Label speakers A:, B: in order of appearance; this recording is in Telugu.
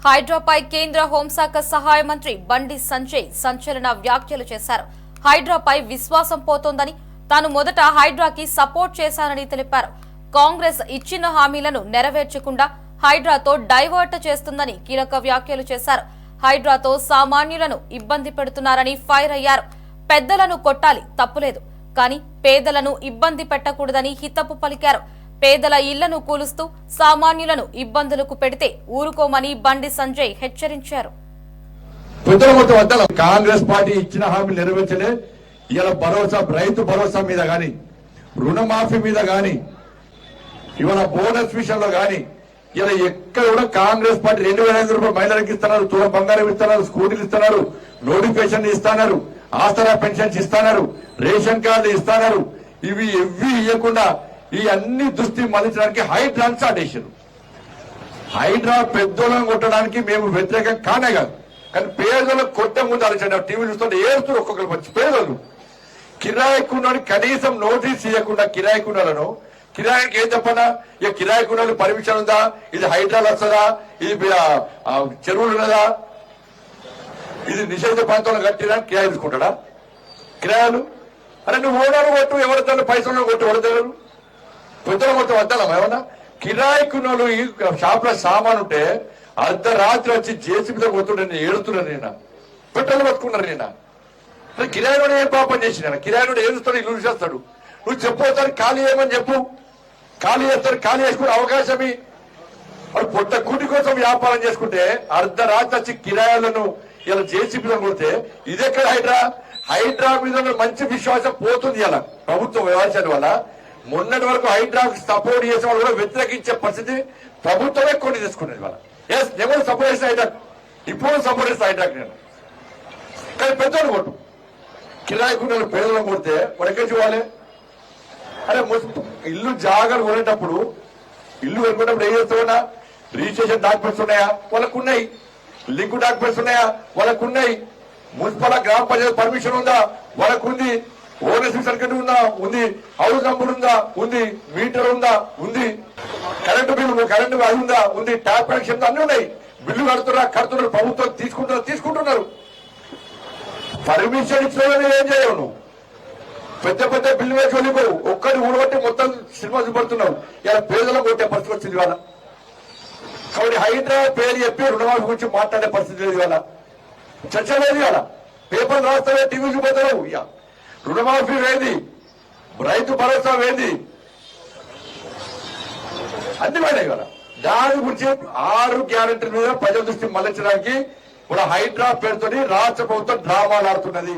A: హైడ్రాపై కేంద్ర హోంశాఖ సహాయ మంత్రి బండి సంజయ్ సంచలన వ్యాఖ్యలు చేశారు. హైడ్రాపై విశ్వాసం పోతోందని, తాను మొదట హైడ్రాకి సపోర్ట్ చేశానని తెలిపారు. కాంగ్రెస్ ఇచ్చిన హామీలను నెరవేర్చకుండా హైడ్రాతో డైవర్ట్ చేస్తుందని కీలక వ్యాఖ్యలు చేశారు. హైడ్రాతో సామాన్యులను ఇబ్బంది పెడుతున్నారని ఫైర్ అయ్యారు. పెద్దలను కొట్టాలి, తప్పులేదు, కానీ పేదలను ఇబ్బంది పెట్టకూడదని హితవు పలికారు. పేదల ఇళ్లను కూలుస్తూ సామాన్యులను ఇబ్బందులకు పెడితే ఊరుకోమని బండి సంజయ్ హెచ్చరించారు.
B: కాంగ్రెస్ పార్టీ ఇచ్చిన హామీ నెరవేర్చలే. ఇలా భరోసా, రైతు భరోసా మీద గాని, రుణమాఫీ మీద గాని, ఇవాళ బోనస్ విషయంలో గాని, ఇలా ఎక్కడ కూడా కాంగ్రెస్ పార్టీ 2,500 రూపాయలు మహిళలకు ఇస్తున్నారు, తుల బంగారం ఇస్తున్నారు, స్కూటీలు ఇస్తున్నారు, నోటిఫికేషన్ ఇస్తున్నారు, ఆసరా పెన్షన్స్ ఇస్తున్నారు, రేషన్ కార్డు ఇస్తున్నారు. ఇవి ఇవ్వకుండా ఈ అన్ని దృష్టి మళ్లించడానికి హైడ్రాన్ స్టార్ట్ చేశారు. హైడ్రా పెద్దోళ్ళని కొట్టడానికి మేము వ్యతిరేకం కానే కాదు, కానీ పేదలకు కొట్టే ముందు ఆలోచన. టీవీ చూస్తుంటే ఏడుస్తారు ఒక్కొక్కరు వచ్చి పేదలు. కిరాయికున్నోని కనీసం నోటీస్ ఇవ్వకుండా కిరాయికున్నోళ్ళను, కిరాయికి ఏం చెప్పనా, ఇక కిరాయికున్నోళ్ళు పర్మిషన్ ఉందా, ఇది హైడ్రాలు వస్తుందా, ఇది చెరువులు ఉన్నదా, ఇది నిషేధ ప్రాంతంలో కట్టినా కిరాయి తీసుకుంటాడా? కిరాయాలు అరే నువ్వు ఓనర్ కొట్టు, ఎవరితో పైసలు కొట్టు, ఎవరిదారు పెద్దలు మొత్తం వద్దాం. ఏమన్నా కిరాయికున్నోళ్ళు ఈ షాప్ లో సామాన్ ఉంటే అర్ధరాత్రి వచ్చి జేసీబీతో కొట్టుడు ఏడుతున్నారు. నేను పెట్రోల్ పట్టుకున్నారు. నేను కిరాయిలో ఏం పాపం చేసిన, కిరాయిలో ఏడుస్తాడు, ఇల్లు చేస్తాడు. నువ్వు చెప్పవుతాడు ఖాళీ చేయమని చెప్పు, ఖాళీ చేస్తాడు. ఖాళీ చేసుకునే అవకాశమే. వాడు పొట్ట కూటి కోసం వ్యాపారం చేసుకుంటే అర్ధరాత్రి వచ్చి కిరాయిలను ఇలా జేసీబీతో కొడితే ఇదెక్కడ హైడ్రా? హైడ్రా మీద మంచి విశ్వాసం పోతుంది. ఇలా ప్రభుత్వం వ్యవహారం వల్ల మొన్నటి వరకు హైడ్రాకు సపోర్ట్ చేసే వాళ్ళు కూడా వ్యతిరేకించే పరిస్థితి ప్రభుత్వమే కొన్ని తీసుకునేది. వాళ్ళ నేను సపోర్ట్ చేసిన హైడ్రాక్, ఇప్పుడు సపోర్ట్ చేసిన హైడ్రాక్ నేను. కానీ పెద్దోళ్ళు కొట్టు, కిరాయికున్న పేదలను కొడితే వాడు ఎక్కడ చూడాలి? అరే ఇల్లు జాగాలు కొనేటప్పుడు, ఇల్లు కొనుకునేటప్పుడు ఏం చేస్తున్నా, రిజిస్ట్రేషన్ డాక్యుమెంట్స్ ఉన్నాయా? వాళ్ళకున్నాయి. లింక్ డాక్యుమెంట్స్ ఉన్నాయా? వాళ్ళకున్నాయి. మున్సిపల్ గ్రామ పంచాయతీ పర్మిషన్ ఉందా? వాళ్ళకుంది. ఓనర్షిప్ సర్టిఫికేట్ ఉందా? ఉంది. హౌస్ నంబర్ ఉందా? ఉంది. మీటర్ ఉందా? ఉంది. కరెంటు బిల్లు, కరెంటు అది ఉందా? ఉంది. ట్యాప్ కనెక్షన్ అన్ని ఉన్నాయి. బిల్లు కడుతున్నారు. ప్రభుత్వం తీసుకుంటున్నారు. పర్మిషన్ ఇచ్చిన ఏం చేయవు నువ్వు? పెద్ద పెద్ద బిల్లు వేసి వెళ్ళిపోవు. ఒక్కటి ఊడబట్టి మొత్తం సినిమా చూపడుతున్నావు. ఇలా పేదలకు కొట్టే పరిస్థితి వచ్చింది ఇవాళ. కాబట్టి హైడ్రా పేరు చెప్పి రుణమాఫీ గురించి మాట్లాడే పరిస్థితి లేదు ఇవాళ. చర్చ లేదు ఇవాళ. పేపర్ రాస్తావే, టీవీ చూపోతావు. రుణమాఫీ వేది, రైతు భరోసా వేది, అన్ని వేడే ఇవాళ. దాని గురించి 6 గ్యారెంటీల మీద ప్రజల దృష్టి మళ్లించడానికి కూడా హైడ్రా పేరుతో రాష్ట్ర ప్రభుత్వం డ్రామాలు ఆడుతున్నది.